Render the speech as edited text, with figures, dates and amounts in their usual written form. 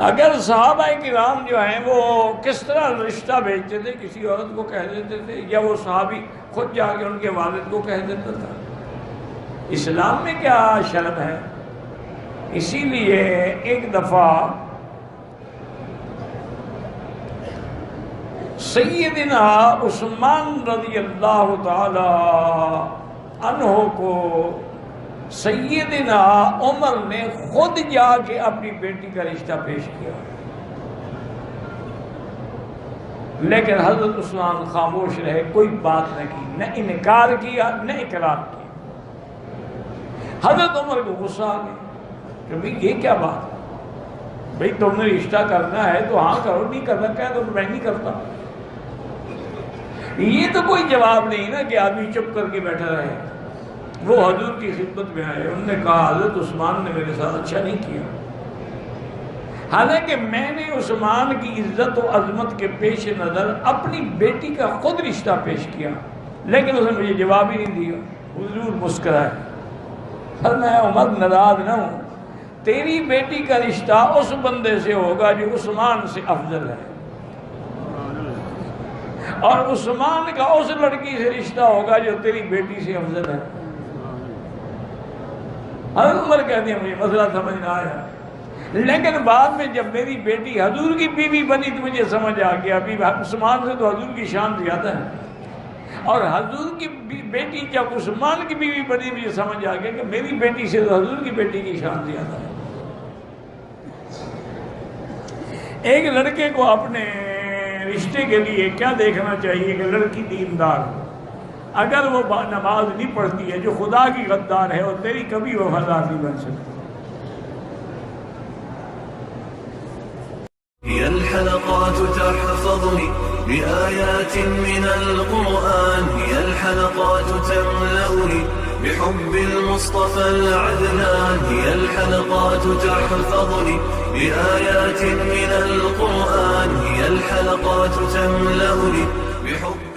اگر صحابہ کرام جو ہیں وہ کس طرح رشتہ بھیجتے تھے، کسی عورت کو کہہ دیتے تھے یا وہ صحابی خود جا کے ان کے والد کو کہہ دیتا تھا؟ اسلام میں کیا شرم ہے؟ اسی لیے ایک دفعہ سیدنا عثمان رضی اللہ تعالی عنہ کو سیدنا عمر نے خود جا کے اپنی بیٹی کا رشتہ پیش کیا، لیکن حضرت عثمان خاموش رہے، کوئی بات نہ کی، نہ انکار کیا نہ اقرار کیا۔ حضرت عمر کو غصہ آ گیا کہ بھئی یہ کیا بات ہے؟ بھئی تم نے رشتہ کرنا ہے تو ہاں کرو، نہیں کرنا کہہ تو میں نہیں کرتا۔ یہ تو کوئی جواب نہیں نا کہ آدمی چپ کر کے بیٹھا رہے۔ وہ حضور کی خدمت میں آئے، انہوں نے کہا حضرت عثمان نے میرے ساتھ اچھا نہیں کیا، حالانکہ میں نے عثمان کی عزت و عظمت کے پیش نظر اپنی بیٹی کا خود رشتہ پیش کیا، لیکن اس نے مجھے جواب ہی نہیں دیا۔ حضور مسکرائے، فرمایا عمر ناراض نہ ہوں، تیری بیٹی کا رشتہ اس بندے سے ہوگا جو عثمان سے افضل ہے، اور عثمان کا اس لڑکی سے رشتہ ہوگا جو تیری بیٹی سے افضل ہے۔ حضرت عمر کہتے ہیں مجھے مسئلہ سمجھ نہ آیا، لیکن بعد میں جب میری بیٹی حضور کی بیوی بنی تو مجھے سمجھ آ گیا عثمان سے تو حضور کی شان زیادہ ہے، اور حضور کی بیٹی جب عثمان کی بیوی بنی مجھے سمجھ آ گیا کہ میری بیٹی سے تو حضور کی بیٹی کی شان زیادہ ہے۔ ایک لڑکے کو اپنے رشتے کے لیے کیا دیکھنا چاہیے کہ لڑکی دیندار ہو، اگر وہ نماز نہیں پڑھتی ہے جو خدا کی غدار ہے اور تیری کبھی وفادار نہیں بن سکتی۔ هي الحلقات تحفظني بآيات من القرآن، هي الحلقات تملأني بحب المصطفى العدنان، هي الحلقات تحفظني بآيات من القرآن، هي الحلقات تملأني بحب